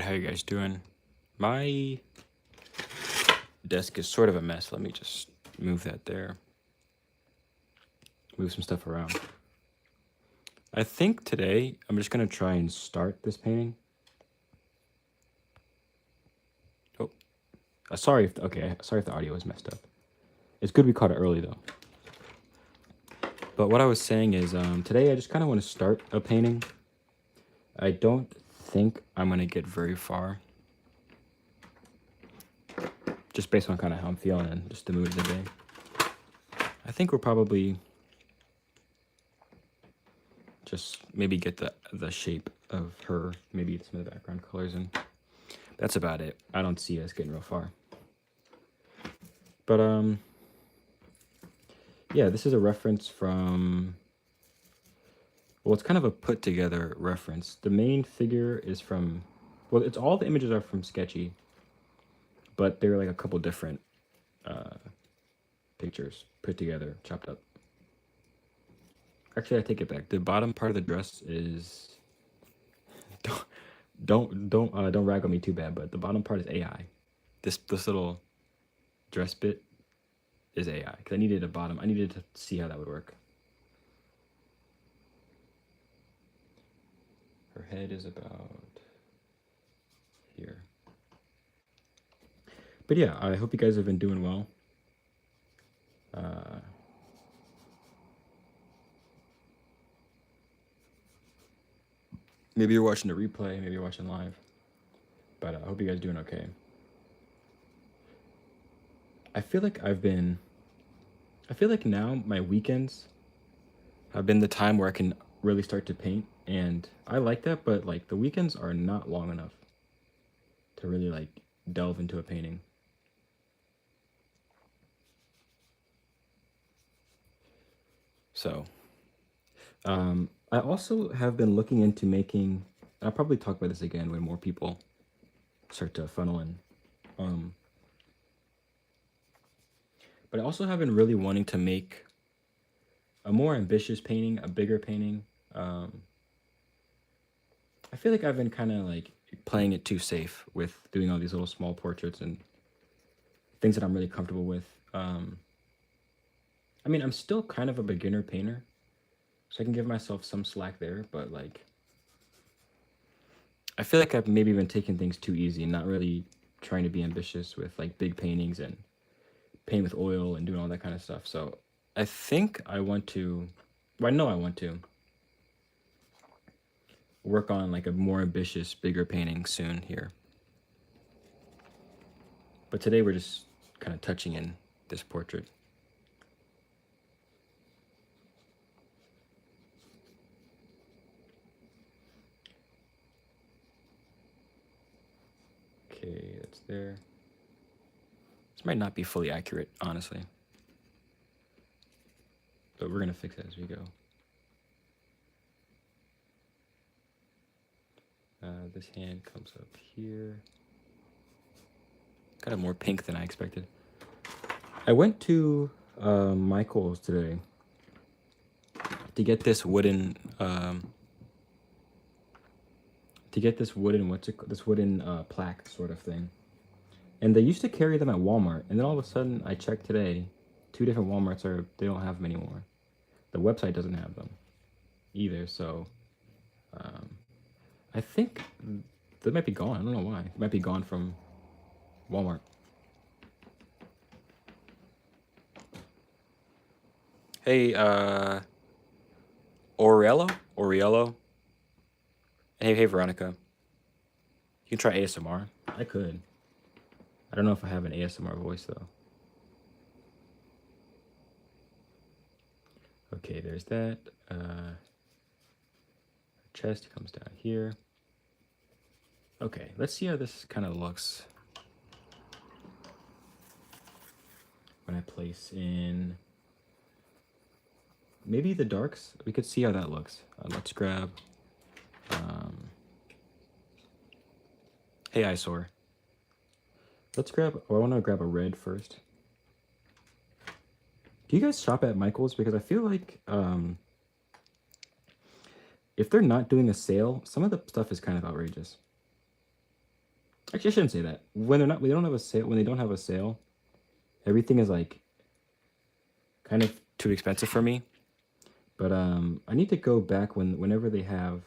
Alright, how you guys doing? My desk is sort of a mess. Let me just move that there. Move some stuff around. I think today I'm just going to try and start this painting. Oh, sorry if the audio is messed up. It's good we caught it early though. But what I was saying is today I just kind of want to start a painting. I don't think I'm going to get very far. Just based on kind of how I'm feeling and just the mood of the day. I think we'll probably just maybe get the shape of her, maybe some of the background colors, and that's about it. I don't see us getting real far. But yeah, this is a reference from, well, it's kind of a put together reference. The main figure is from, well, it's all the images are from Sketchy, but they're like a couple different pictures put together, chopped up. Actually, I take it back. The bottom part of the dress is don't rag on me too bad, but the bottom part is AI. This little dress bit is AI because I needed a bottom. I needed to see how that would work. Her head is about here. But yeah, I hope you guys have been doing well. Maybe you're watching the replay, maybe you're watching live, but I hope you guys are doing okay. I feel like now my weekends have been the time where I can really start to paint, and I like that, but like the weekends are not long enough to really like delve into a painting. So, I also have been looking into making, and I'll probably talk about this again when more people start to funnel in. But I also have been really wanting to make a more ambitious painting, a bigger painting. I feel like I've been kind of like playing it too safe with doing all these little small portraits and things that I'm really comfortable with. I mean, I'm still kind of a beginner painter, so I can give myself some slack there, but like, I feel like I've maybe been taking things too easy and not really trying to be ambitious with like big paintings and paint with oil and doing all that kind of stuff. So I think I want to, well, I know I want to work on like a more ambitious, bigger painting soon here. But today we're just kind of touching in this portrait. Okay, that's there. This might not be fully accurate, honestly. But we're gonna fix it as we go. This hand comes up here. Kind of more pink than I expected. I went to Michael's today to get this wooden plaque sort of thing. And they used to carry them at Walmart, and then all of a sudden I checked today, 2 different Walmarts they don't have them anymore. The website doesn't have them either, so I think they might be gone. I don't know why. It might be gone from Walmart. Hey, Oriello. Hey, Veronica. You can try ASMR. I could. I don't know if I have an ASMR voice though. Okay, there's that. Chest comes down here. Okay, let's see how this kind of looks when I place in maybe the darks. We could see how that looks. Let's grab. Hey, eyesore. Let's grab. Oh, I want to grab a red first. Do you guys shop at Michael's? Because I feel like if they're not doing a sale, some of the stuff is kind of outrageous. Actually, I shouldn't say that. When they're not, we don't have a sale. When they don't have a sale, everything is like kind of too expensive for me. But I need to go back whenever they have.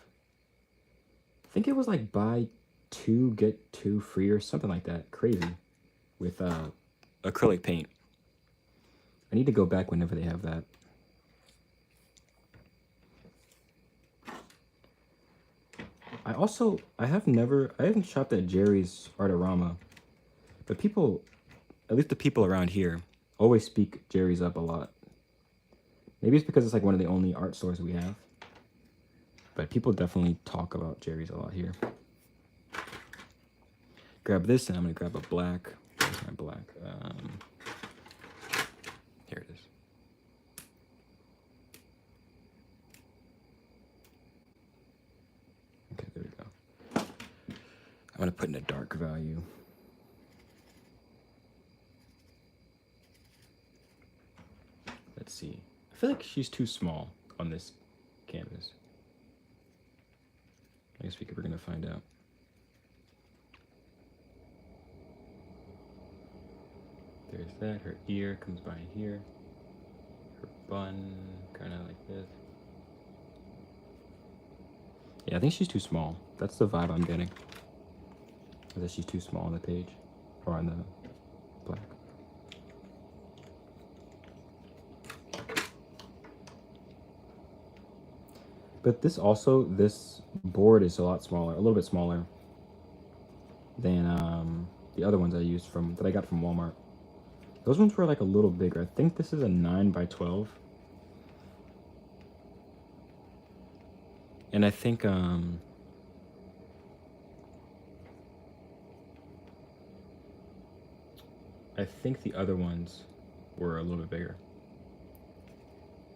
I think it was like buy two get two free or something like that. Crazy, with acrylic paint. I need to go back whenever they have that. I haven't shopped at Jerry's Artorama, but people, at least the people around here, always speak Jerry's up a lot. Maybe it's because it's like one of the only art stores we have, but people definitely talk about Jerry's a lot here. Grab this, and I'm gonna grab a black. Where's my black? Here it is. Okay, there we go. I'm gonna put in a dark value. Let's see. I feel like she's too small on this canvas. I guess we're gonna find out. There's that. Her ear comes by here. Her bun, kind of like this. Yeah, I think she's too small. That's the vibe I'm getting. That she's too small on the page, or on the black. But this board is a lot smaller, a little bit smaller than the other ones that I got from Walmart. Those ones were like a little bigger. I think this is a 9x12. And I think the other ones were a little bit bigger.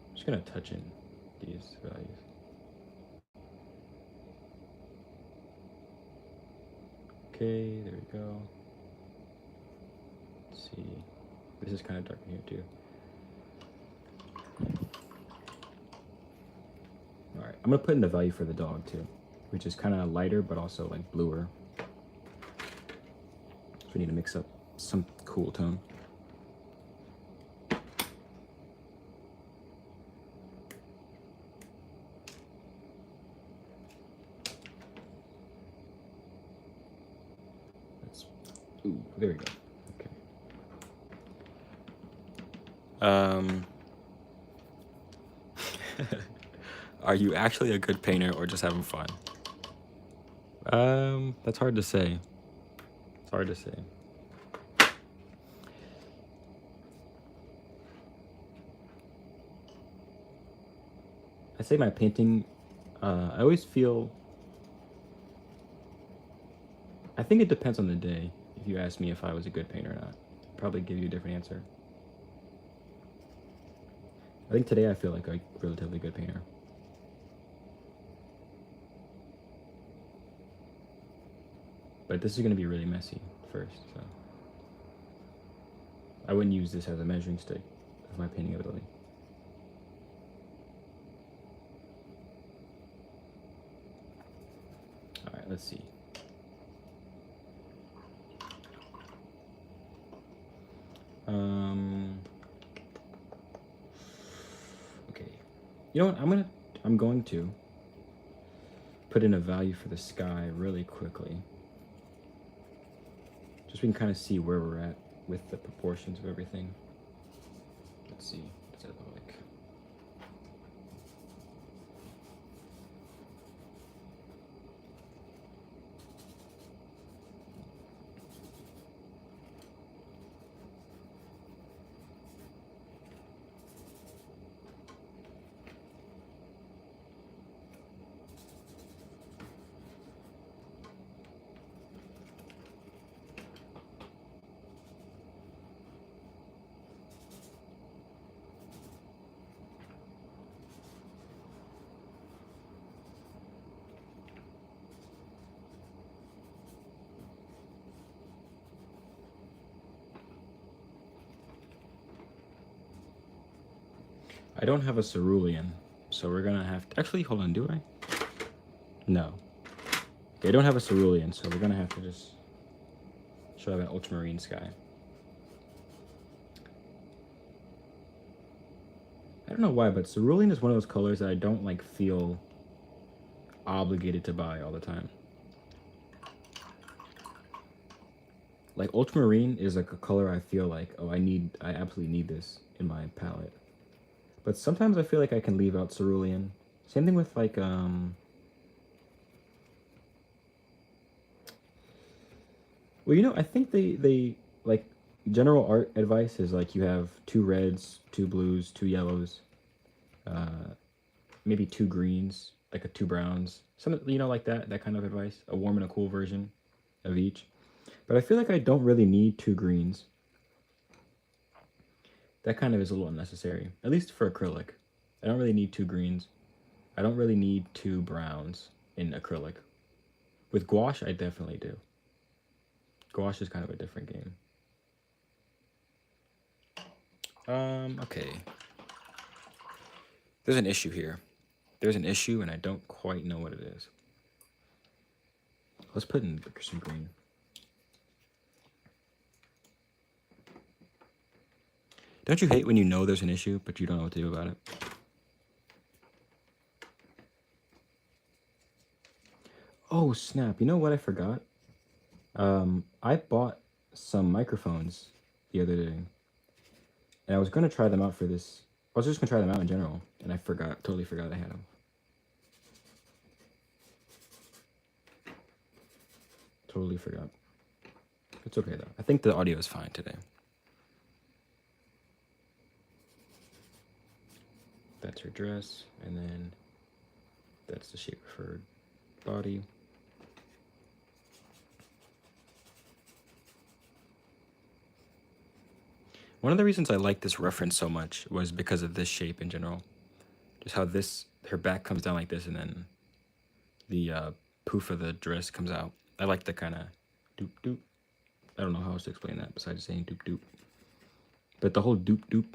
I'm just gonna touch in these values. Okay, there we go. Let's see. This is kind of dark in here too. All right, I'm gonna put in the value for the dog too, which is kind of lighter but also like bluer. So we need to mix up some cool tone. Ooh, there we go. Okay. Are you actually a good painter or just having fun? That's hard to say. It's hard to say. I say my painting, I always feel, I think it depends on the day. If you ask me if I was a good painter or not, I'd probably give you a different answer. I think today I feel like a relatively good painter. But this is going to be really messy first, so I wouldn't use this as a measuring stick of my painting ability. All right, let's see. Okay. You know what? I'm going to put in a value for the sky really quickly. Just so we can kind of see where we're at with the proportions of everything. Let's see. What's that look like? I don't have a cerulean, so we're gonna have to, actually, hold on, do I? No. Okay, I don't have a cerulean, so we're gonna have to just So I have an ultramarine sky. I don't know why, but cerulean is one of those colors that I don't like feel obligated to buy all the time. Like ultramarine is like a color I feel like, oh, I absolutely need this in my palette. But sometimes I feel like I can leave out cerulean. Same thing with like well, you know, I think they like general art advice is like you have 2 reds, 2 blues, 2 yellows, maybe 2 greens, like a 2 browns, some, you know, like that kind of advice. A warm and a cool version of each. But I feel like I don't really need 2 greens. That kind of is a little unnecessary, at least for acrylic. I don't really need 2 greens. I don't really need 2 browns in acrylic. With gouache, I definitely do. Gouache is kind of a different game. Okay. There's an issue here. There's an issue, and I don't quite know what it is. Let's put in some green. Don't you hate when you know there's an issue, but you don't know what to do about it? Oh, snap. You know what I forgot? I bought some microphones the other day. And I was going to try them out for this. I was just going to try them out in general. And I totally forgot I had them. Totally forgot. It's okay, though. I think the audio is fine today. That's her dress. And then that's the shape of her body. One of the reasons I like this reference so much was because of this shape in general. Just how her back comes down like this, and then the poof of the dress comes out. I like the kind of doop doop. I don't know how else to explain that besides saying doop doop. But the whole doop doop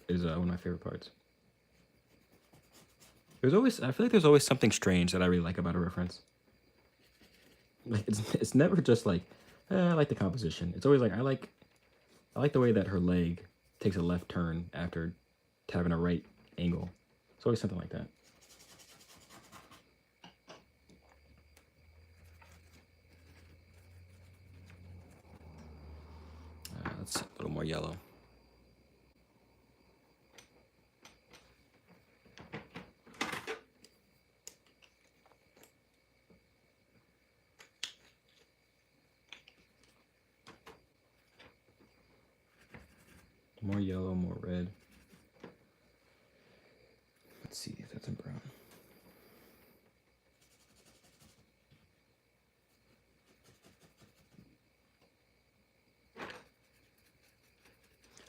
is one of my favorite parts. I feel like there's always something strange that I really like about a reference. Like it's never just like, I like the composition. It's always like I like the way that her leg takes a left turn after having a right angle. It's always something like that. Let's see, a little more yellow. More yellow, more red. Let's see if that's in brown.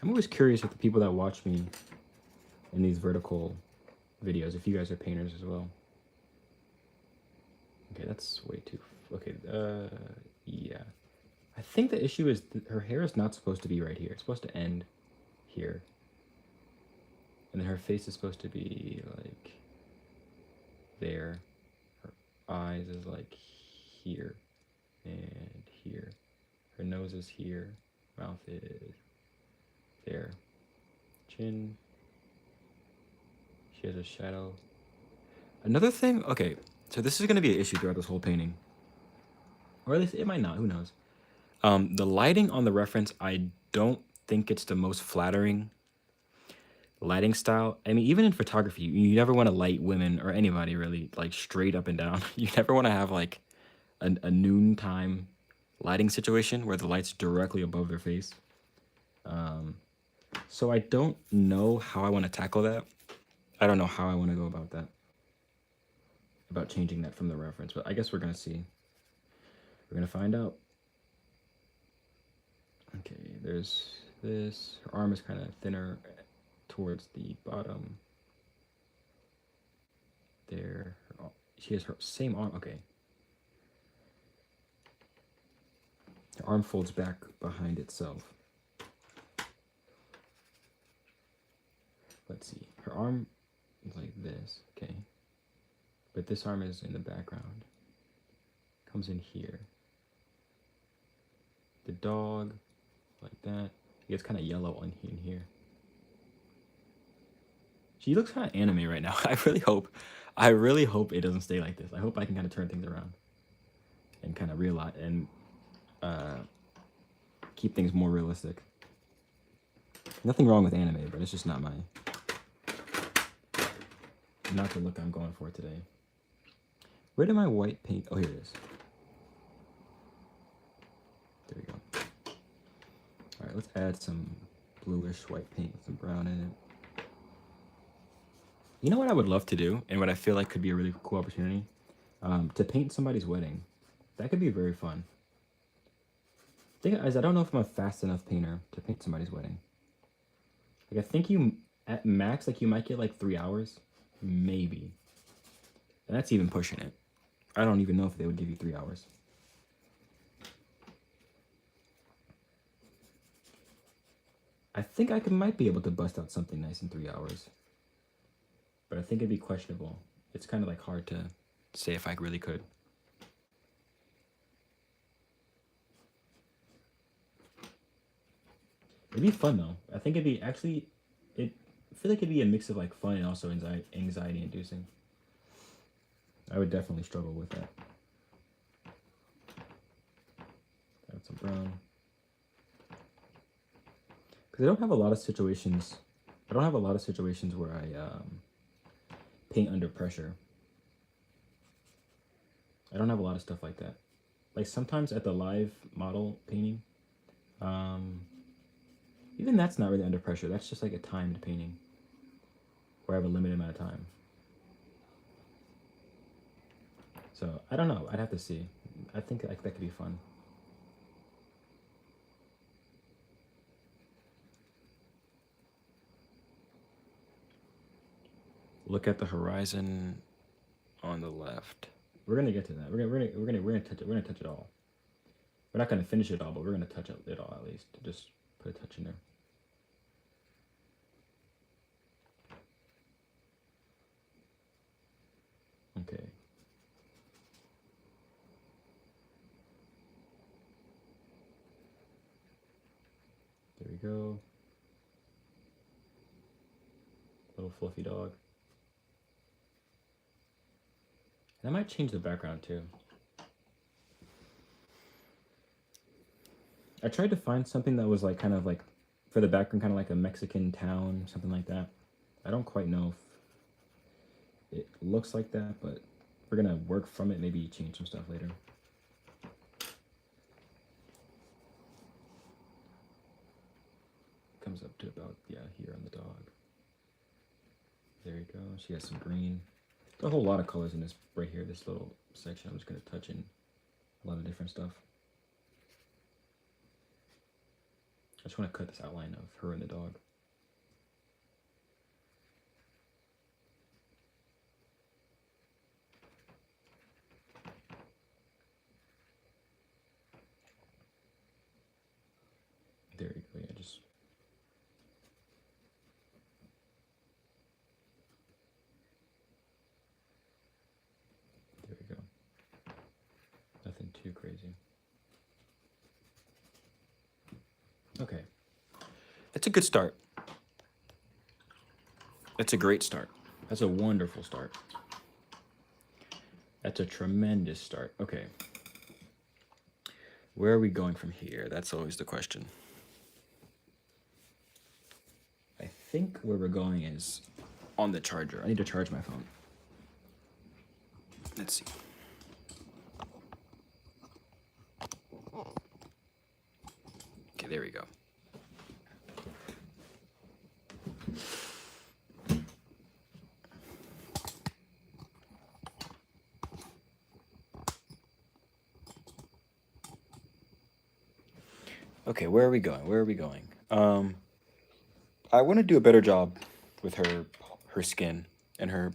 I'm always curious with the people that watch me in these vertical videos, if you guys are painters as well. Okay, that's way too... Okay, yeah. I think the issue is her hair is not supposed to be right here. It's supposed to end here. And then her face is supposed to be like there. Her eyes is like here and here. Her nose is here. Mouth is there. Chin. She has a shadow. Another thing, okay, so this is going to be an issue throughout this whole painting. Or at least it might not, who knows. The lighting on the reference, I don't think it's the most flattering lighting style. I mean, even in photography, you never want to light women or anybody really like straight up and down. You never want to have like a noontime lighting situation where the light's directly above their face. So I don't know how I want to tackle that. I don't know how I want to go about that. About changing that from the reference, but I guess we're going to see. We're going to find out. Okay, there's this. Her arm is kind of thinner towards the bottom. There. She has her same arm. Okay. Her arm folds back behind itself. Let's see. Her arm is like this. Okay. But this arm is in the background. Comes in here. the dog like that. He gets kind of yellow in here. She looks kind of anime right now. I really hope it doesn't stay like this. I hope I can kind of turn things around and kind of realize and keep things more realistic. Nothing wrong with anime, but it's just not the look I'm going for today. Where did my white paint? Oh, here it is. There we go. All right, let's add some bluish white paint with some brown in it. You know what I would love to do, and what I feel like could be a really cool opportunity? To paint somebody's wedding. That could be very fun. The thing is, I don't know if I'm a fast enough painter to paint somebody's wedding. Like, I think you, at max, like, you might get like 3 hours. Maybe. And that's even pushing it. I don't even know if they would give you 3 hours. I think I might be able to bust out something nice in 3 hours. But I think it'd be questionable. It's kind of like hard to say if I really could. It'd be fun though. I think it'd be actually, I feel like it'd be a mix of like fun and also anxiety inducing. I would definitely struggle with that. Add some brown. Because I don't have a lot of situations where I paint under pressure. I don't have a lot of stuff like that. Like sometimes at the live model painting, even that's not really under pressure. That's just like a timed painting where I have a limited amount of time. So I don't know. I'd have to see. I think that could be fun. Look at the horizon on the left. We're gonna get to that. We're gonna touch it all. We're not gonna finish it all, but we're gonna touch it all at least. Just put a touch in there. Okay. There we go. Little fluffy dog. And I might change the background too. I tried to find something that was like kind of like for the background, kind of like a Mexican town, something like that. I don't quite know if it looks like that, but we're gonna work from it, maybe change some stuff later. Comes up to about, yeah, here on the dog. There you go. She has some green. There's a whole lot of colors in this right here, this little section. I'm just gonna touch in a lot of different stuff. I just want to cut this outline of her and the dog. There you go. Yeah, just there we go. Nothing too crazy. Okay. That's a good start. That's a great start. That's a wonderful start. That's a tremendous start. Okay. Where are we going from here? That's always the question. I think where we're going is on the charger. I need to charge my phone. Let's see. Okay, there we go. Okay, where are we going? Where are we going? I want to do a better job with her skin and her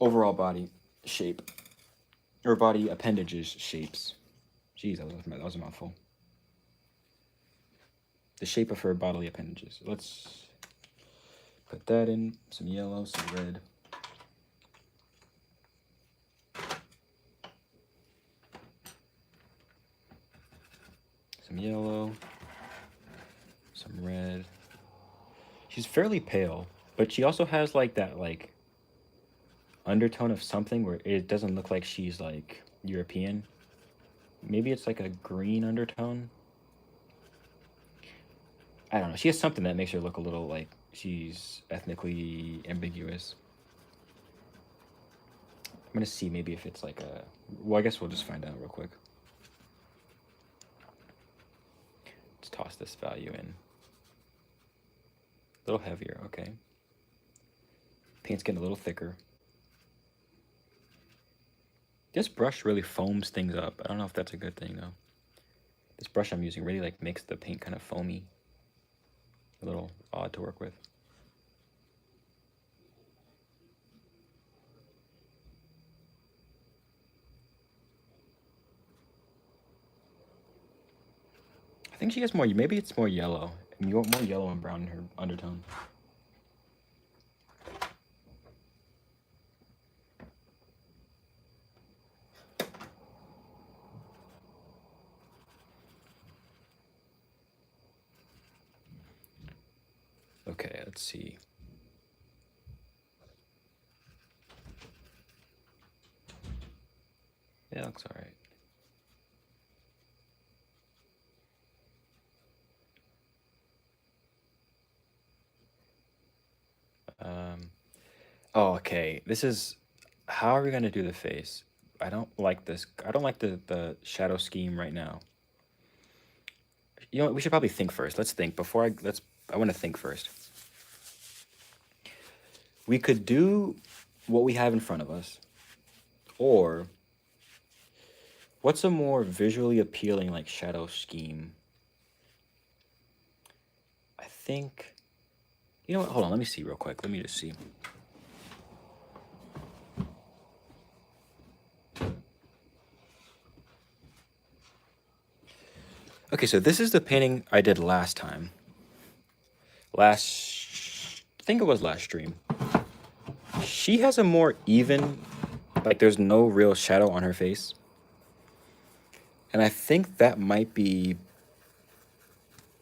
overall body shape, or body appendages shapes. Jeez, that was a mouthful. The shape of her bodily appendages. Let's put that in, some yellow, some red. Some yellow. Some red. She's fairly pale, but she also has like that like undertone of something where it doesn't look like she's like European. Maybe it's like a green undertone. I don't know. She has something that makes her look a little like she's ethnically ambiguous. I'm gonna see maybe if it's like a. Well, I guess we'll just find out real quick. Let's toss this value in. A little heavier, okay. Paint's getting a little thicker. This brush really foams things up. I don't know if that's a good thing though. This brush I'm using really like makes the paint kind of foamy. A little odd to work with. I think she has more, maybe it's more yellow. More yellow and brown in her undertone. Okay, let's see. Yeah, it looks all right. Oh, okay. This is, how are we gonna do the face? I don't like this. I don't like the shadow scheme right now. You know what? We should probably think first. Let's think before I want to think first. We could do what we have in front of us, or what's a more visually appealing like shadow scheme? I think, you know what? Hold on, let me see real quick. Let me just see. Okay, so this is the painting I did last time. I think it was last stream. She has a more even, like there's no real shadow on her face. And I think that might be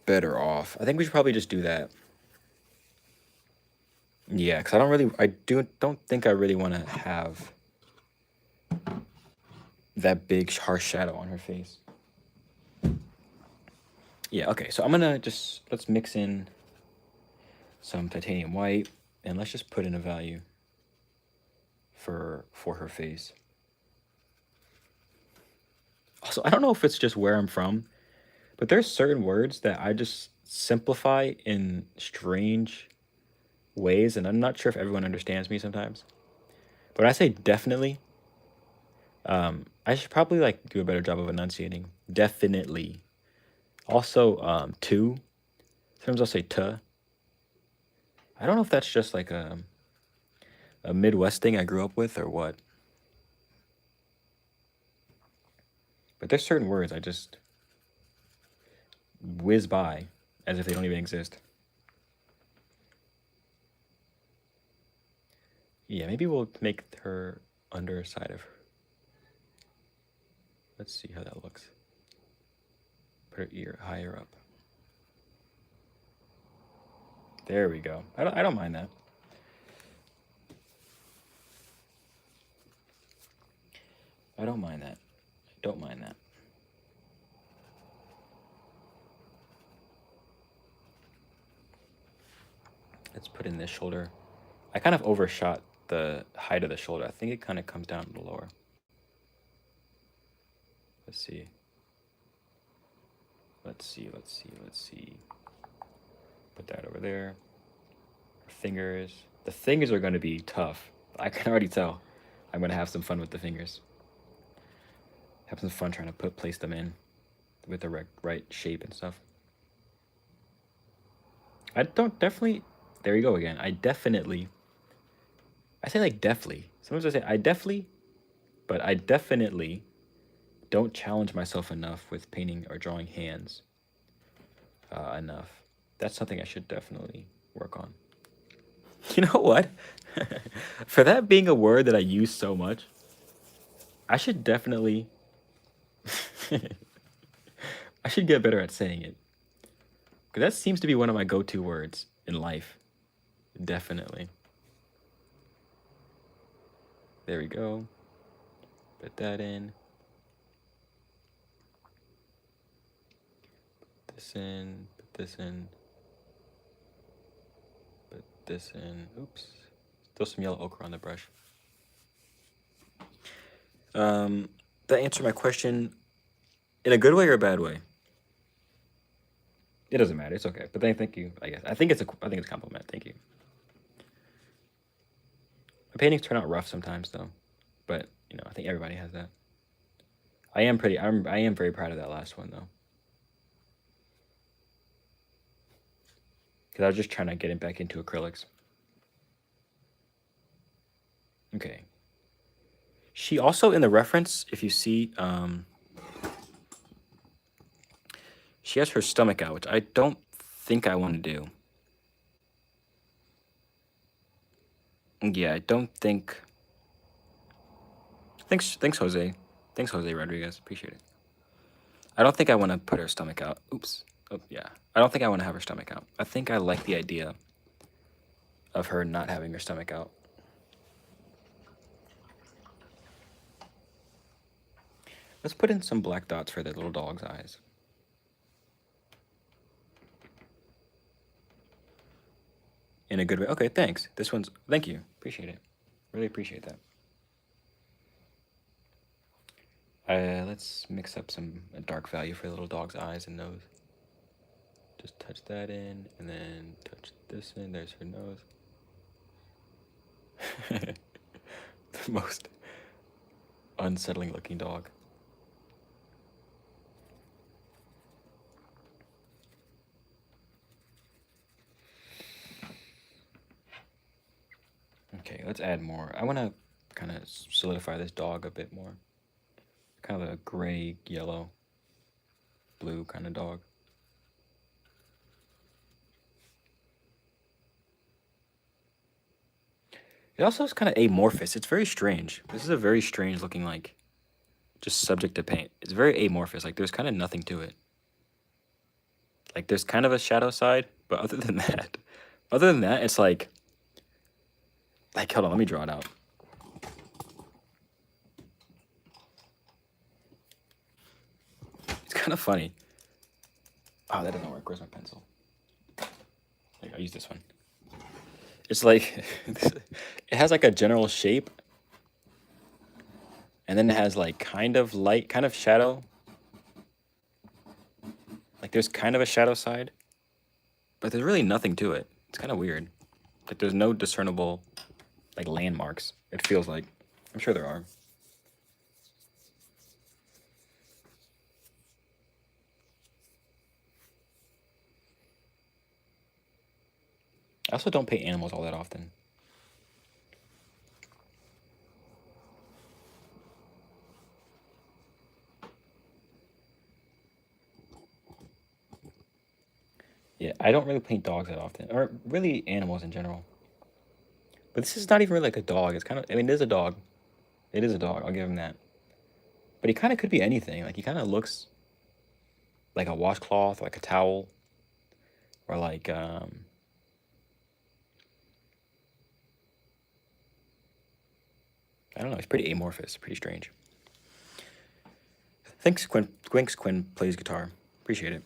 better off. I think we should probably just do that. Yeah, because don't think I really want to have that big harsh shadow on her face. Yeah, okay, so I'm gonna let's mix in some titanium white and let's just put in a value for her face. Also, I don't know if it's just where I'm from, but there's certain words that I just simplify in strange ways, and I'm not sure if everyone understands me sometimes. But when I say definitely, I should probably like do a better job of enunciating. Definitely. Also, to. Sometimes I'll say to. I don't know if that's just like a Midwest thing I grew up with or what. But there's certain words I just whiz by as if they don't even exist. Yeah, maybe we'll make her underside of her. Let's see how that looks. Put her ear higher up. There we go. I don't mind that. I don't mind that. I don't mind that. Let's put in this shoulder. I kind of overshot the height of the shoulder. I think it kind of comes down to the lower. Let's see. Let's see. Put that over there. Fingers. The fingers are going to be tough. I can already tell. I'm going to have some fun with the fingers. Have some fun trying to place them in with the right shape and stuff. There you go again. I say like definitely. Sometimes I say I definitely, but I definitely don't challenge myself enough with painting or drawing hands enough. That's something I should definitely work on. You know what? For that being a word that I use so much, I should definitely I should get better at saying it. Because that seems to be one of my go-to words in life. Definitely. There we go. Put that in. Put this in. Put this in. Put this in. Oops. Still some yellow ochre on the brush. That answered my question in a good way or a bad way? It doesn't matter. It's okay. But thank you. I guess I think it's a compliment. Thank you. My paintings turn out rough sometimes though, but you know I think everybody has that. I am very proud of that last one though, because I was just trying to get it back into acrylics. Okay. She also in the reference, if you see, she has her stomach out, which I don't think I want to do. Yeah, I don't think. Thanks, Jose. Thanks, Jose Rodriguez. Appreciate it. I don't think I want to put her stomach out. Oops. Oh, yeah. I don't think I want to have her stomach out. I think I like the idea of her not having her stomach out. Let's put in some black dots for the little dog's eyes. In a good way. Okay, thanks. Thank you. Appreciate it. Really appreciate that. Let's mix up a dark value for the little dog's eyes and nose. Just touch that in, and then touch this in. There's her nose. The most unsettling looking dog. Okay, let's add more. I want to kind of solidify this dog a bit more. Kind of a gray, yellow, blue kind of dog. It also is kind of amorphous. It's very strange. This is a very strange looking, like, just subject to paint. It's very amorphous. Like, there's kind of nothing to it. Like, there's kind of a shadow side, but other than that, it's like, hold on, let me draw it out. It's kind of funny. Oh, that doesn't work. Where's my pencil? I'll use this one. It's like, it has like a general shape, and then it has like kind of light, kind of shadow. Like there's kind of a shadow side, but there's really nothing to it. It's kind of weird. Like there's no discernible like landmarks. It feels like. I'm sure there are. I also don't paint animals all that often. Yeah, I don't really paint dogs that often, or really animals in general. But this is not even really like a dog. It's kind of, I mean, it is a dog. It is a dog, I'll give him that. But he kind of could be anything. Like, he kind of looks like a washcloth, like a towel, or like, I don't know, he's pretty amorphous, pretty strange. Thanks, Quinn plays guitar. Appreciate it.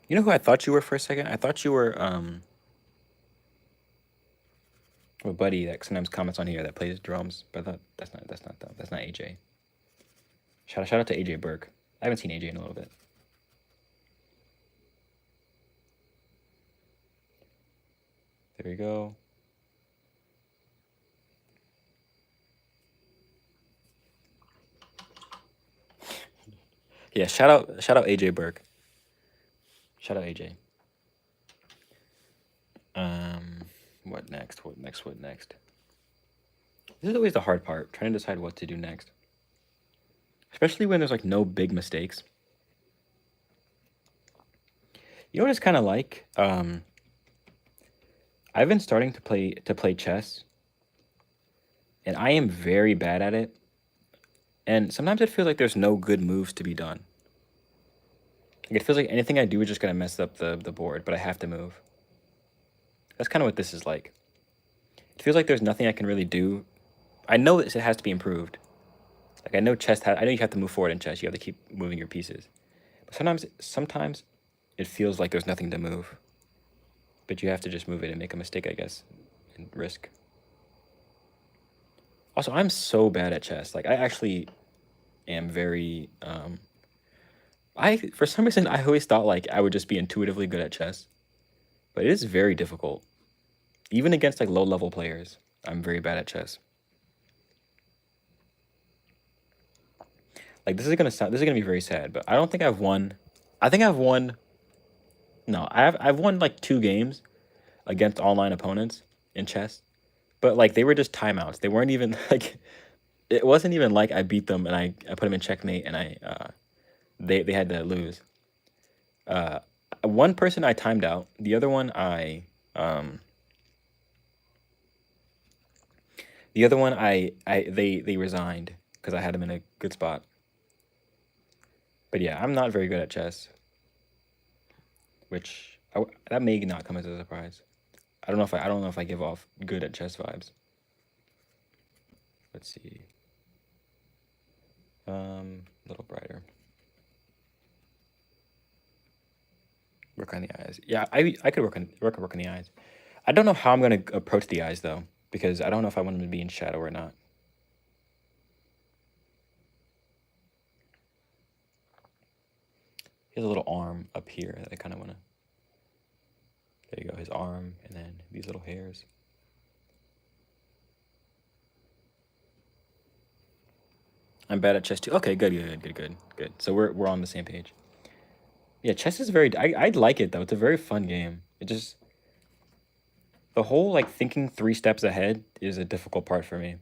You know who I thought you were for a second? I thought you were, a buddy that sometimes comments on here that plays drums, but I thought that's not AJ. Shout out to AJ Burke. I haven't seen AJ in a little bit. There we go. Yeah, shout out AJ Burke. Shout out AJ. What next? What next? This is always the hard part, trying to decide what to do next. Especially when there's like no big mistakes. You know what it's kind of like? I've been starting to play chess, and I am very bad at it. And sometimes it feels like there's no good moves to be done. Like, it feels like anything I do is just gonna mess up the board, but I have to move. That's kind of what this is like. It feels like there's nothing I can really do. I know it has to be improved. Like, I know I know you have to move forward in chess. You have to keep moving your pieces. But sometimes it feels like there's nothing to move. But you have to just move it and make a mistake, I guess, and risk. Also, I'm so bad at chess. Like, I actually am very for some reason I always thought like I would just be intuitively good at chess. But it is very difficult. Even against like low-level players, I'm very bad at chess. Like, this is gonna be very sad, but I don't think I've won. I think I've won. No, I've won like 2 games against online opponents in chess, but like they were just timeouts. They weren't even like, it wasn't even like I beat them and I put them in checkmate and they had to lose. One person I timed out. The other one they resigned because I had them in a good spot. But yeah, I'm not very good at chess, which that may not come as a surprise. I don't know if I give off good at chess vibes. Let's see. A little brighter. Work on the eyes. Yeah, I could work on the eyes. I don't know how I'm gonna approach the eyes though, because I don't know if I want them to be in shadow or not. He has a little arm up here that I kind of want to. There you go, his arm, and then these little hairs. I'm bad at chess too. Okay, good. So we're on the same page. Yeah, chess is very. I like it though. It's a very fun game. It just, the whole like thinking 3 steps ahead is a difficult part for me.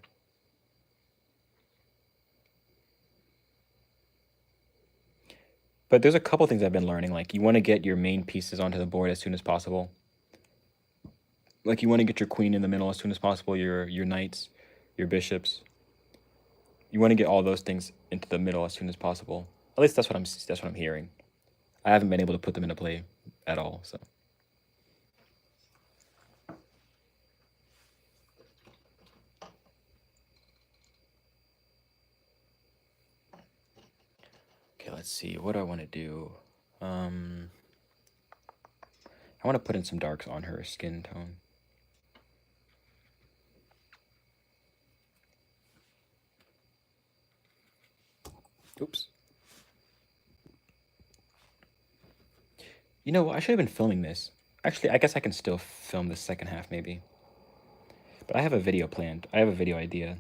But there's a couple things I've been learning. Like, you want to get your main pieces onto the board as soon as possible. Like, you want to get your queen in the middle as soon as possible. Your knights, your bishops. You want to get all those things into the middle as soon as possible. At least that's what I'm hearing. I haven't been able to put them into play at all. So. Okay, let's see. What do I want to do? I want to put in some darks on her skin tone. Oops. You know what? I should have been filming this. Actually, I guess I can still film the second half maybe. But I have a video planned. I have a video idea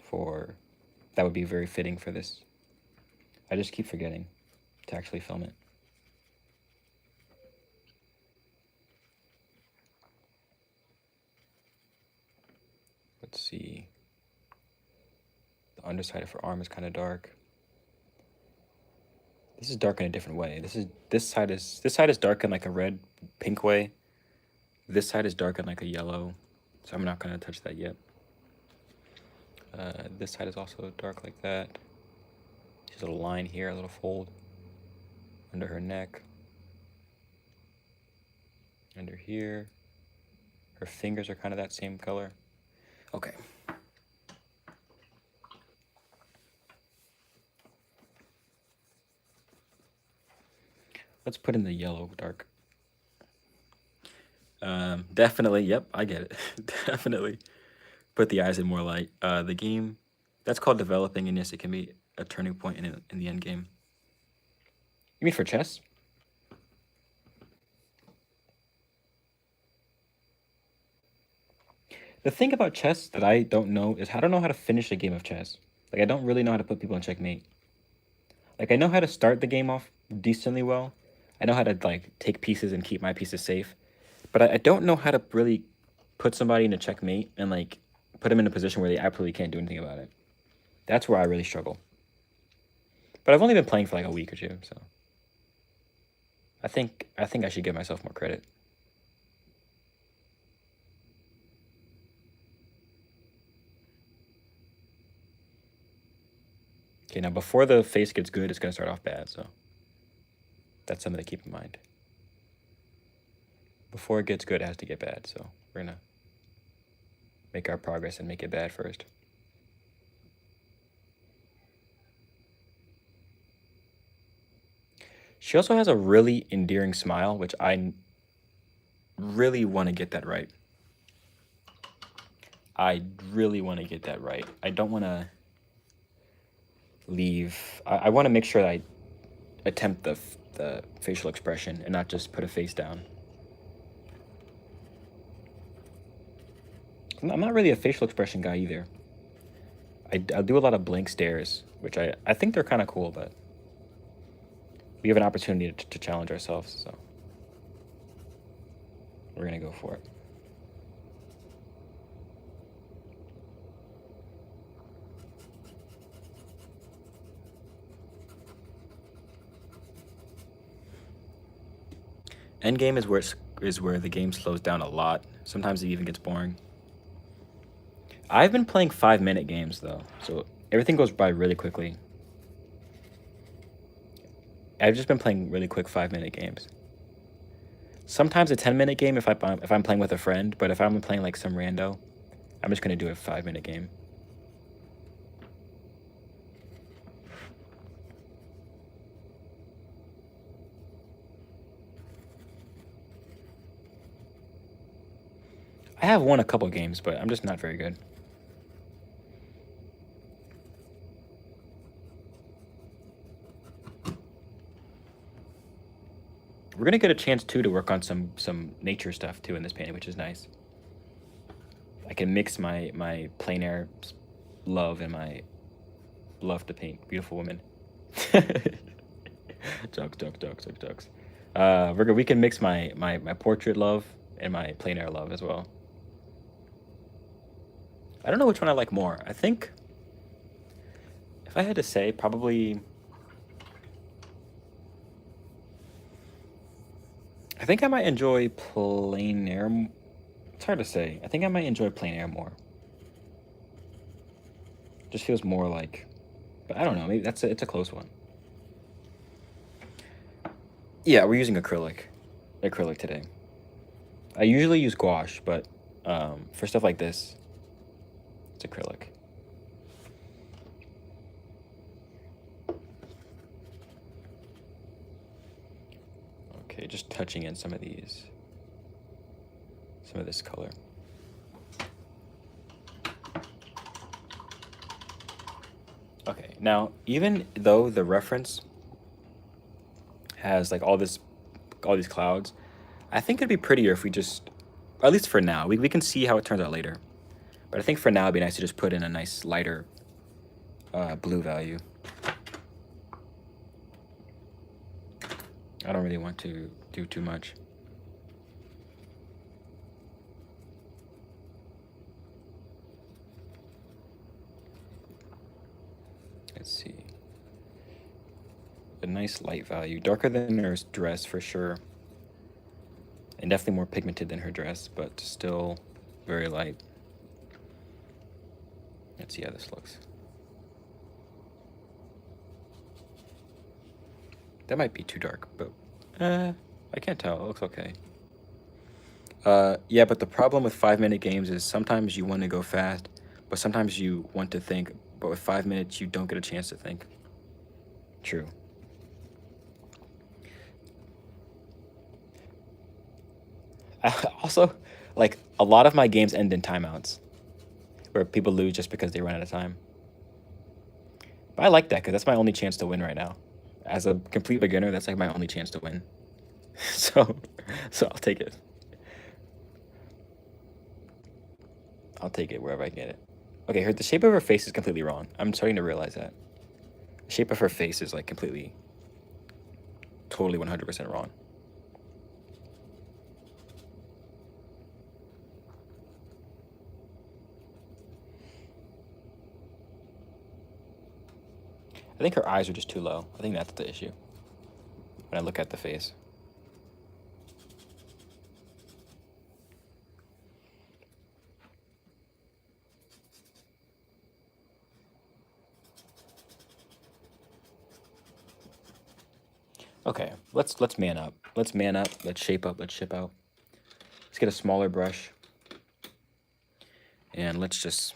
for that would be very fitting for this. I just keep forgetting to actually film it. Let's see. The underside of her arm is kind of dark. This is dark in a different way. This side is dark in like a red pink way. This side is dark in like a yellow. So I'm not gonna touch that yet. This side is also dark like that. There's a little line here, a little fold under her neck. Under here. Her fingers are kind of that same color. Okay. Let's put in the yellow dark. Definitely, yep, I get it. Definitely put the eyes in more light. The game, that's called developing, and yes, it can be a turning point in the end game. You mean for chess? The thing about chess that I don't know is I don't know how to finish a game of chess. Like, I don't really know how to put people in checkmate. Like, I know how to start the game off decently well. I know how to like take pieces and keep my pieces safe. But I don't know how to really put somebody in a checkmate and like put them in a position where they absolutely can't do anything about it. That's where I really struggle. But I've only been playing for like a week or two, so I think I should give myself more credit. Okay, now before the face gets good, it's going to start off bad, so that's something to keep in mind. Before it gets good, it has to get bad, so we're going to make our progress and make it bad first. She also has a really endearing smile, which I really want to get that right. I really want to get that right. I don't want to leave. I want to make sure that I attempt the facial expression and not just put a face down. I'm not really a facial expression guy either. I do a lot of blank stares, which I think they're kind of cool, but we have an opportunity to challenge ourselves, so we're going to go for it. Endgame is where the game slows down a lot. Sometimes it even gets boring. I've been playing 5-minute games though, so everything goes by really quickly. I've just been playing really quick 5-minute games. Sometimes a 10-minute game if I'm playing with a friend, but if I'm playing like some rando, I'm just gonna do a 5-minute game. I have won a couple games, but I'm just not very good. We're gonna get a chance too to work on some nature stuff too in this painting, which is nice. I can mix my plein air love and my love to paint beautiful women. Jokes. We can mix my portrait love and my plein air love as well. I don't know which one I like more. I think if I had to say, probably I think I might enjoy plein air. It's hard to say. I think I might enjoy plein air more. Just feels more like, but I don't know. Maybe it's a close one. Yeah, we're using acrylic today. I usually use gouache, but for stuff like this, it's acrylic. Okay, just touching in some of this color. Okay, now even though the reference has like all these clouds, I think it'd be prettier if we just, at least for now, we can see how it turns out later. But I think for now it'd be nice to just put in a nice lighter blue value. I don't really want to do too much. Let's see. A nice light value, darker than her dress for sure, and definitely more pigmented than her dress, but still very light. Let's see how this looks. That might be too dark, but I can't tell. It looks okay. Yeah, but the problem with 5-minute games is sometimes you want to go fast, but sometimes you want to think. But with 5 minutes, you don't get a chance to think. True. Also, like, a lot of my games end in timeouts, where people lose just because they run out of time. But I like that, because that's my only chance to win right now. As a complete beginner, that's like my only chance to win. so I'll take it. I'll take it wherever I can get it. Okay, the shape of her face is completely wrong. I'm starting to realize that. The shape of her face is like completely, totally 100% wrong. I think her eyes are just too low. I think that's the issue when I look at the face. Okay, let's man up. Let's man up. Let's shape up. Let's ship out. Let's get a smaller brush. And let's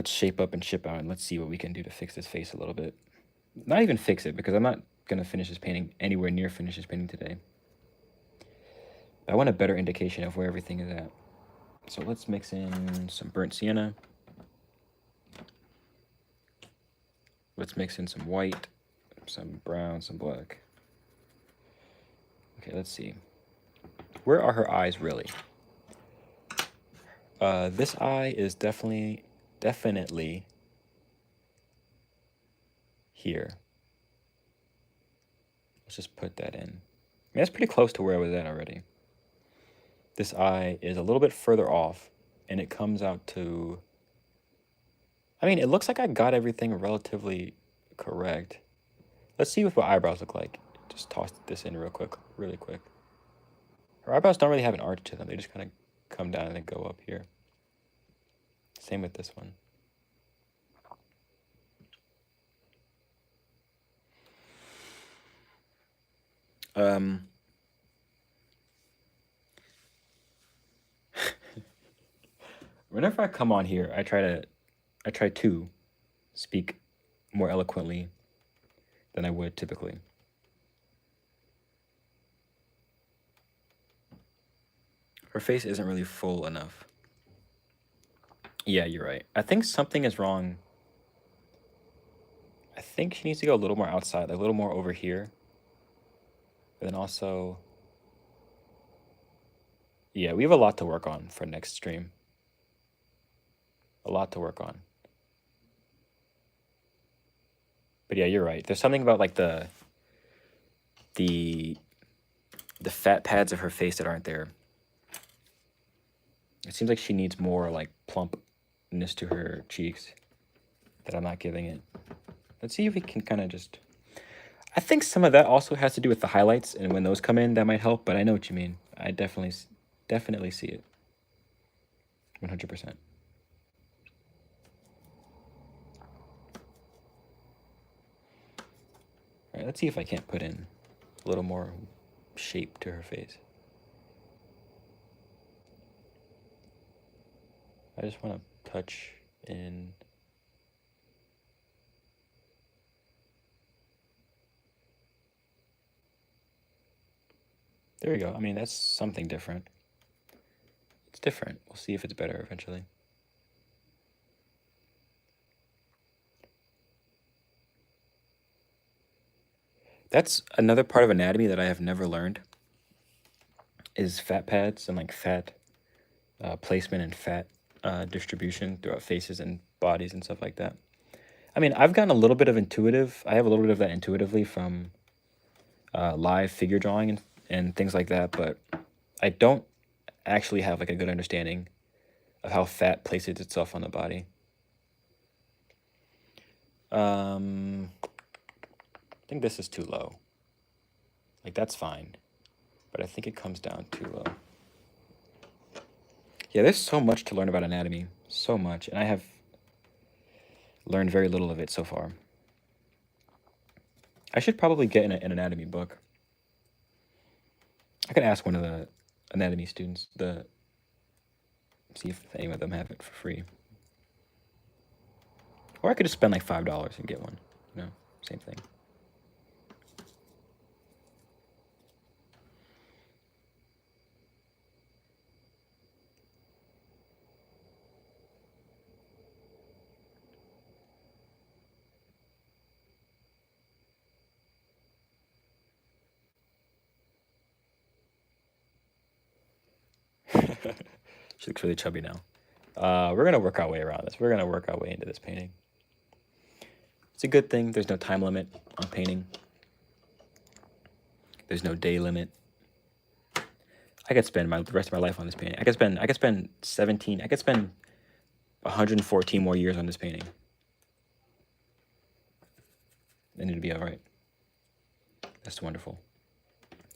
shape up and ship out, and let's see what we can do to fix this face a little bit. Not even fix it, because I'm not gonna finish this painting anywhere near finish this painting today. But I want a better indication of where everything is at. So let's mix in some burnt sienna. Let's mix in some white, some brown, some black. Okay, let's see. Where are her eyes really? This eye is definitely here. Let's just put that in. I mean, that's pretty close to where I was at already. This eye is a little bit further off, and it comes out to... I mean, it looks like I got everything relatively correct. Let's see what eyebrows look like. Just toss this in really quick. Her eyebrows don't really have an arch to them. They just kind of come down and then go up here. Same with this one. Whenever I come on here, I try to speak more eloquently than I would typically. Her face isn't really full enough. Yeah, you're right. I think something is wrong. I think she needs to go a little more outside, like a little more over here. But then also... Yeah, we have a lot to work on for next stream. A lot to work on. But yeah, you're right. There's something about like the fat pads of her face that aren't there. It seems like she needs more like plumpness to her cheeks that I'm not giving it. Let's see if we can kind of just... I think some of that also has to do with the highlights, and when those come in, that might help, but I know what you mean. I definitely see it. 100%. All right, let's see if I can't put in a little more shape to her face. I just want to touch in... There we go. I mean, that's something different. It's different. We'll see if it's better eventually. That's another part of anatomy that I have never learned, is fat pads and like fat placement and fat distribution throughout faces and bodies and stuff like that. I mean, I've gotten a little bit of intuitive. I have a little bit of that intuitively from live figure drawing and things like that, but I don't actually have like a good understanding of how fat places itself on the body. I think this is too low. Like, that's fine, but I think it comes down too low. Yeah, there's so much to learn about anatomy, so much, and I have learned very little of it so far. I should probably get an anatomy book. I could ask one of the anatomy students, see if any of them have it for free. Or I could just spend like $5 and get one, you know, same thing. She looks really chubby now. We're going to work our way around this. We're going to work our way into this painting. It's a good thing there's no time limit on painting. There's no day limit. I could spend the rest of my life on this painting. I could spend 114 more years on this painting. And it'd be all right. That's wonderful.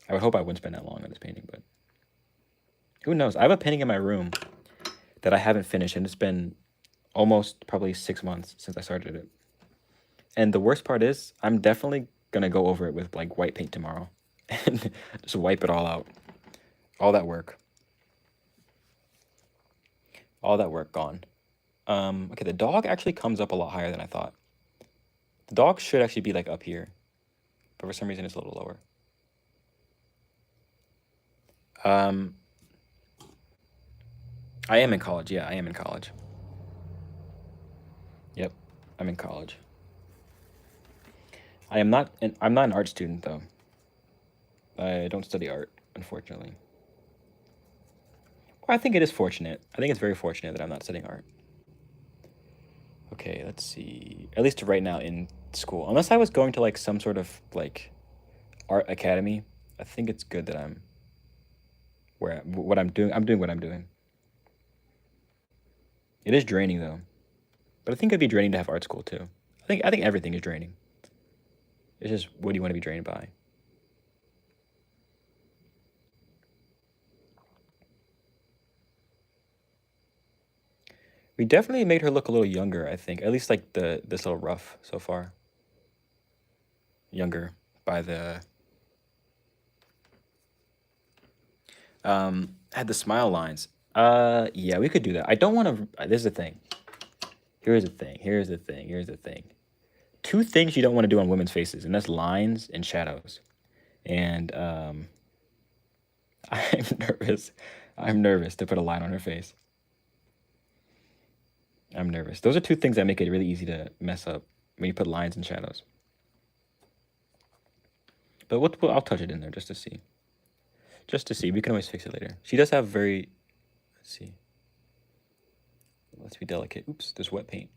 I would hope I wouldn't spend that long on this painting, but who knows? I have a painting in my room that I haven't finished, and it's been almost probably 6 months since I started it. And the worst part is, I'm definitely gonna go over it with like white paint tomorrow and just wipe it all out. All that work. All that work gone. Okay, the dog actually comes up a lot higher than I thought. The dog should actually be like up here, but for some reason it's a little lower. I am in college. Yeah, I am in college. Yep, I'm in college. I'm not an art student though. I don't study art, unfortunately. Well, I think it is fortunate. I think it's very fortunate that I'm not studying art. Okay, let's see. At least right now in school. Unless I was going to like some sort of like art academy, I think it's good that I'm what I'm doing. I'm doing what I'm doing. It is draining though. But I think it'd be draining to have art school too. I think everything is draining. It's just what do you want to be drained by? We definitely made her look a little younger, I think. At least like this little rough so far. Younger by the had the smile lines. Yeah, we could do that. I don't want to this is the thing. Here's the thing. Here's the thing. Here's the thing. Two things you don't want to do on women's faces, and that's lines and shadows. And I'm nervous. I'm nervous to put a line on her face. I'm nervous. Those are two things that make it really easy to mess up when you put lines and shadows. But I'll touch it in there just to see. Just to see. We can always fix it later. She does have very... Let's see. Let's be delicate. Oops, there's wet paint.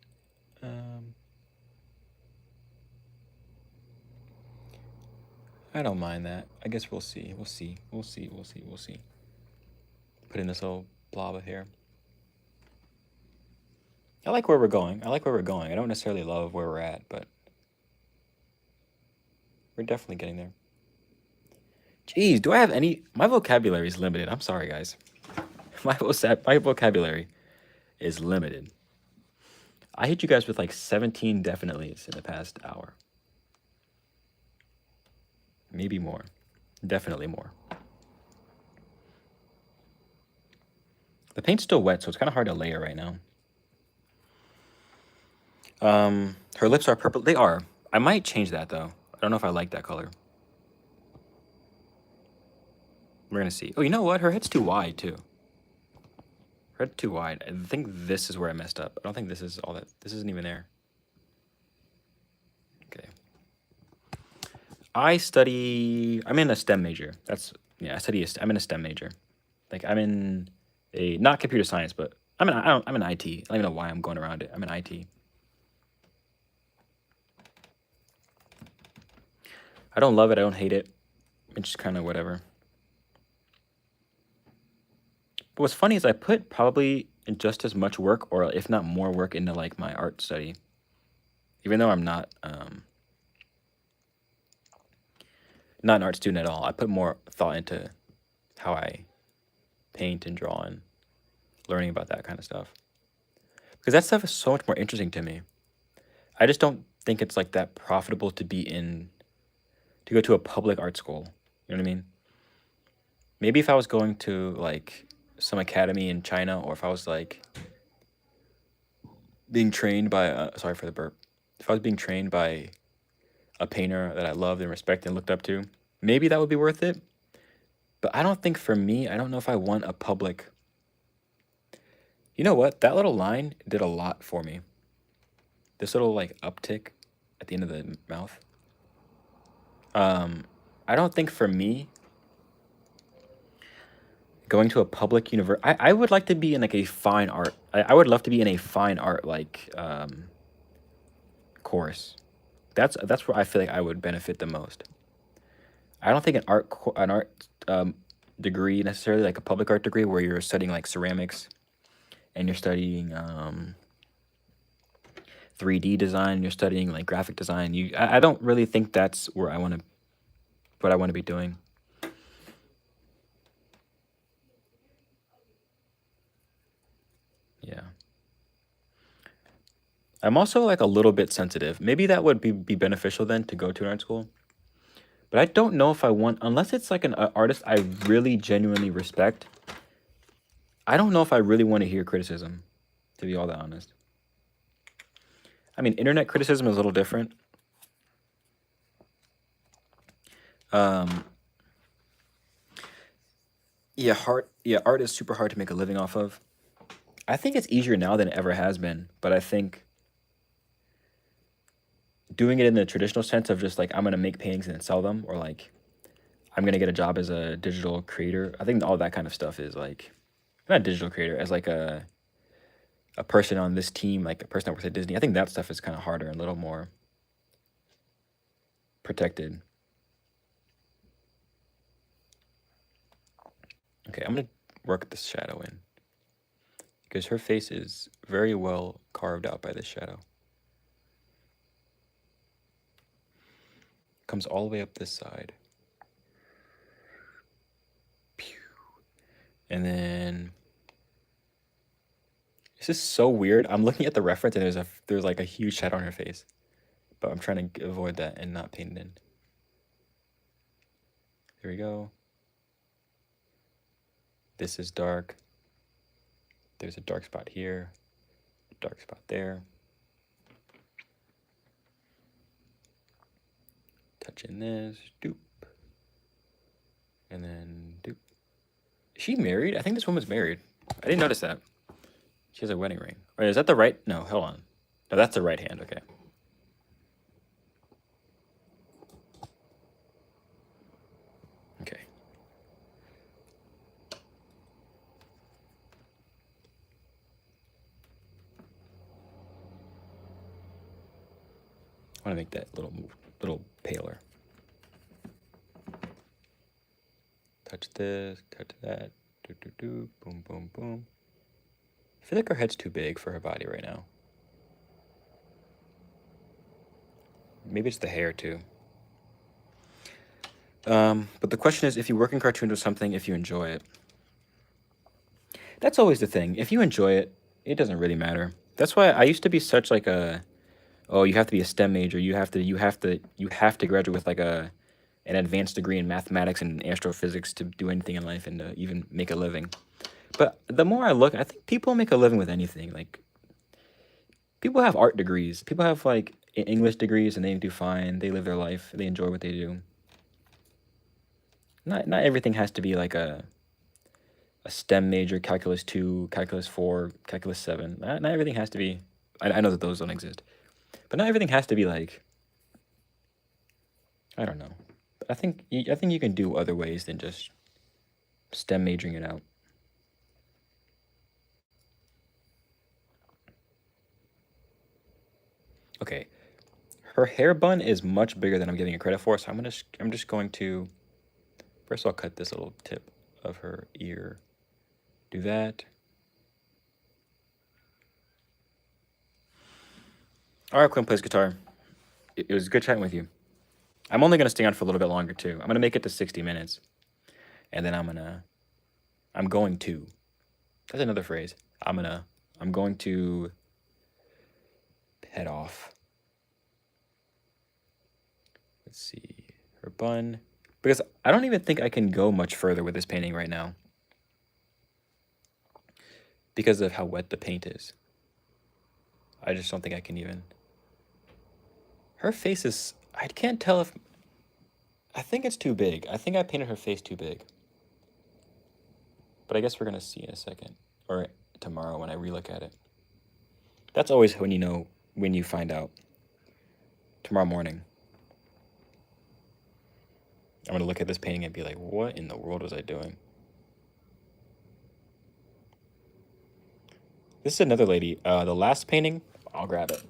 I don't mind that. I guess we'll see. We'll see. We'll see. We'll see. We'll see. Put in this little blob of hair. I like where we're going. I like where we're going. I don't necessarily love where we're at, but we're definitely getting there. Jeez, do I have any... My vocabulary is limited. I'm sorry, guys. My vocabulary is limited. I hit you guys with like 17 definitelys in the past hour. Maybe more. Definitely more. The paint's still wet, so it's kind of hard to layer right now. Her lips are purple. They are. I might change that, though. I don't know if I like that color. We're going to see. Oh, you know what? Her head's too wide, too. Her head's too wide. I think this is where I messed up. I don't think this is all that... This isn't even there. Okay. I'm in a STEM major. I'm in a STEM major. Like, I'm in a... Not computer science, but... I'm in IT. I don't even know why I'm going around it. I'm in IT. I don't love it. I don't hate it. It's just kind of whatever. But what's funny is I put probably just as much work, or if not more work, into like my art study. Even though I'm not an art student at all. I put more thought into how I paint and draw and learning about that kind of stuff. Because that stuff is so much more interesting to me. I just don't think it's like that profitable to go to a public art school. You know what I mean? Maybe if I was going to like some academy in China, or if I was like being trained by sorry for the burp. If I was being trained by a painter that I loved and respected and looked up to, maybe that would be worth it. But I don't think for me, I don't know if I want a public... You know what? That little line did a lot for me. This little like uptick at the end of the mouth. I don't think for me, going to a public university... I would like to be in like a fine art... I would love to be in a fine art like course. That's where I feel like I would benefit the most. I don't think an art degree necessarily, like a public art degree where you're studying like ceramics and you're studying 3D design, you're studying like graphic design. I don't really think that's where what I want to be doing. Yeah. I'm also like a little bit sensitive. Maybe that would be beneficial then to go to an art school. But I don't know if I want, unless it's like an artist I really genuinely respect. I don't know if I really want to hear criticism, to be all that honest. I mean, internet criticism is a little different. Yeah, art is super hard to make a living off of. I think it's easier now than it ever has been, but I think doing it in the traditional sense of just like I'm gonna make paintings and then sell them, or like I'm gonna get a job as a digital creator. I think all that kind of stuff is like not a digital creator, as like a person on this team, like a person that works at Disney. I think that stuff is kind of harder and a little more protected. Okay, I'm gonna work this shadow in because her face is very well carved out by this shadow. Comes all the way up this side. Pew. And then this is so weird. I'm looking at the reference and there's like a huge shadow on her face. But I'm trying to avoid that and not paint it in. There we go. This is dark. There's a dark spot here, dark spot there. Touch in this, doop. And then doop. Is she married? I think this woman's married. I didn't notice that. She has a wedding ring. Wait, is that the right? No, hold on. No, that's the right hand, okay. Okay. I want to make that little paler. Touch this, touch that, boom, boom, boom. I feel like her head's too big for her body right now. Maybe it's the hair too. But the question is, if you work in cartoons or something, if you enjoy it. That's always the thing. If you enjoy it, it doesn't really matter. That's why I used to be such like a, oh, you have to be a STEM major. You have to graduate with like an advanced degree in mathematics and astrophysics to do anything in life and to even make a living. But the more I look, I think people make a living with anything. Like, people have art degrees. People have like English degrees, and they do fine. They live their life. They enjoy what they do. Not everything has to be like a STEM major, calculus 2, calculus 4, calculus 7. Not everything has to be. I know that those don't exist, but not everything has to be like. I don't know. I think you can do other ways than just STEM majoring it out. Okay, her hair bun is much bigger than I'm giving it credit for, so I'm just going to, first I'll cut this little tip of her ear. Do that. All right, Quinn plays guitar. It was good chatting with you. I'm only gonna stay on for a little bit longer too. I'm gonna make it to 60 minutes, and then I'm going to. That's another phrase. I'm going to head off. Let's see, her bun. Because I don't even think I can go much further with this painting right now. Because of how wet the paint is. I just don't think I can even. Her face is, I can't tell if, I think it's too big. I think I painted her face too big. But I guess we're gonna see in a second. Or tomorrow when I relook at it. That's always when you know, when you find out. Tomorrow morning. I'm gonna look at this painting and be like, what in the world was I doing? This is another lady. The last painting, I'll grab it.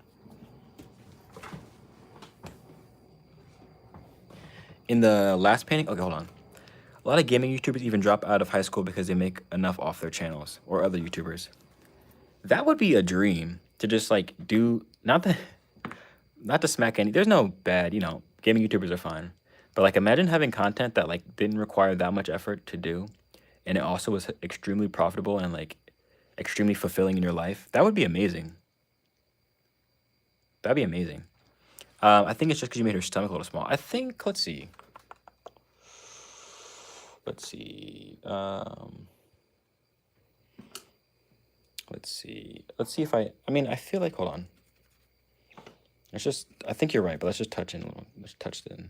In the last painting, okay, hold on. A lot of gaming YouTubers even drop out of high school because they make enough off their channels, or other YouTubers. That would be a dream, to just like do, not to smack any, there's no bad, gaming YouTubers are fine. But like, imagine having content that like didn't require that much effort to do, and it also was extremely profitable and like extremely fulfilling in your life. That would be amazing. That'd be amazing. I think it's just because you made her stomach a little small. I think, let's see. Let's see. Let's see. Let's see if I mean, I feel like, hold on. Let's just, I think you're right, but let's just touch in a little. Let's touch it in.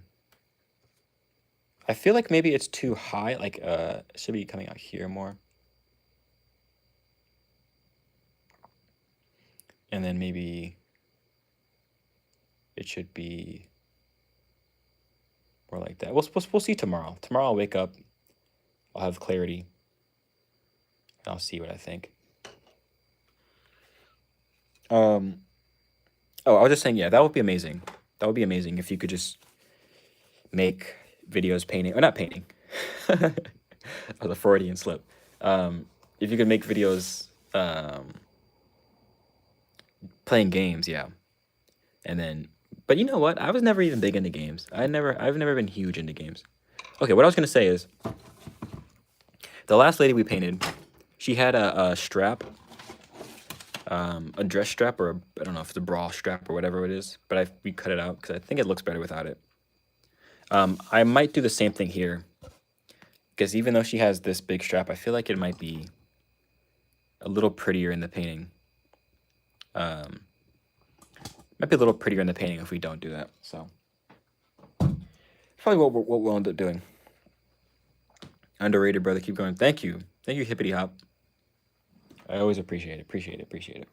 I feel like maybe it's too high. Like, it should be coming out here more. And then maybe it should be more like that. We'll see tomorrow. Tomorrow I'll wake up. I'll have clarity. And I'll see what I think. Oh, I was just saying, yeah, that would be amazing. That would be amazing if you could just make videos painting, or not painting. That was a Freudian slip. If you could make videos playing games, yeah. And then, but you know what? I was never even big into games. I've never been huge into games. Okay, what I was gonna say is, the last lady we painted, she had a strap, a dress strap, or I don't know if it's a bra strap or whatever it is, but we cut it out because I think it looks better without it. I might do the same thing here, because even though she has this big strap, I feel like it might be a little prettier in the painting. Might be a little prettier in the painting if we don't do that. So probably what we'll end up doing. Underrated, brother. Keep going. Thank you, Hippity Hop. I always appreciate it.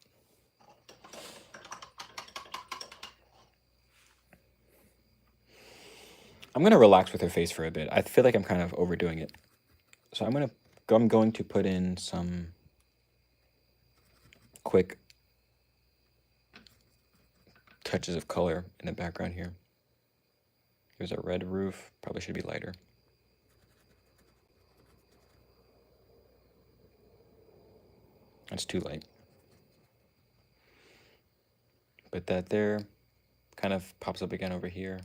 I'm gonna relax with her face for a bit. I feel like I'm kind of overdoing it, so I'm going to put in some quick touches of color in the background here. There's a red roof. Probably should be lighter. That's too light. But that there kind of pops up again over here.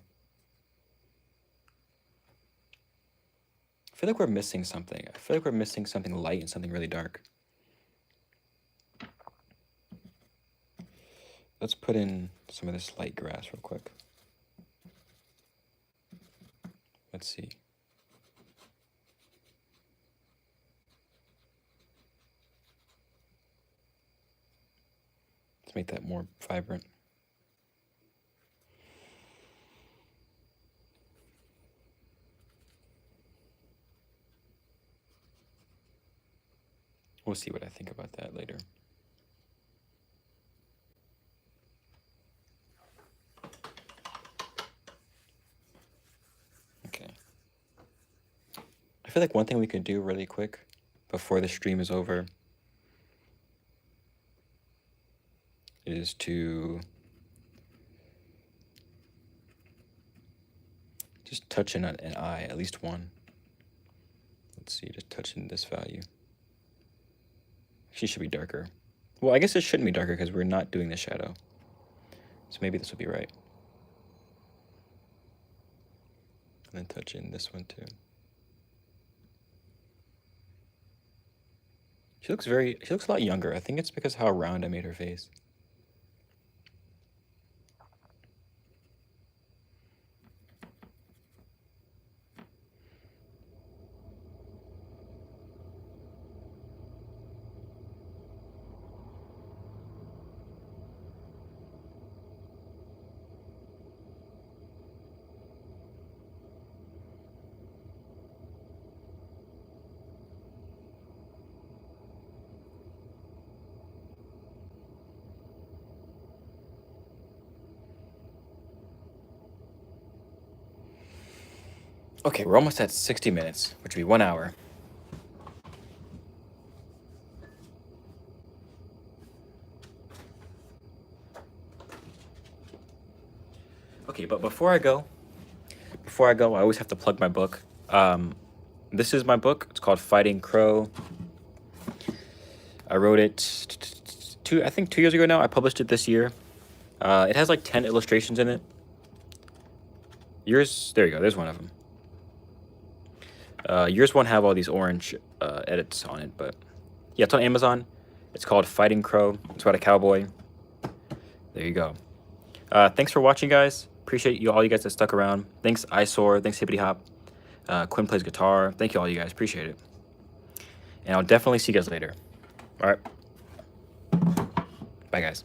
I feel like we're missing something. I feel like we're missing something light and something really dark. Let's put in some of this light grass real quick. Let's see. Let's make that more vibrant. We'll see what I think about that later. Okay. I feel like one thing we could do really quick before the stream is over is to just touch in an eye, at least one. Let's see, just touch in this value. She should be darker. Well, I guess it shouldn't be darker because we're not doing the shadow. So maybe this will be right. And then touch in this one too. She looks a lot younger. I think it's because how round I made her face. Okay, we're almost at 60 minutes, which would be 1 hour. Okay, but before I go, I always have to plug my book. This is my book. It's called Fighting Crow. I wrote it I think 2 years ago now. I published it this year. It has like 10 illustrations in it. Yours, there you go. There's one of them. Yours won't have all these orange edits on it, but yeah, it's on Amazon. It's called Fighting Crow. It's about a cowboy. There you go. Thanks for watching, guys. Appreciate all you guys that stuck around. Thanks, Eyesore. Thanks, Hippity Hop. Quinn plays guitar. Thank you all, you guys. Appreciate it. And I'll definitely see you guys later. All right. Bye, guys.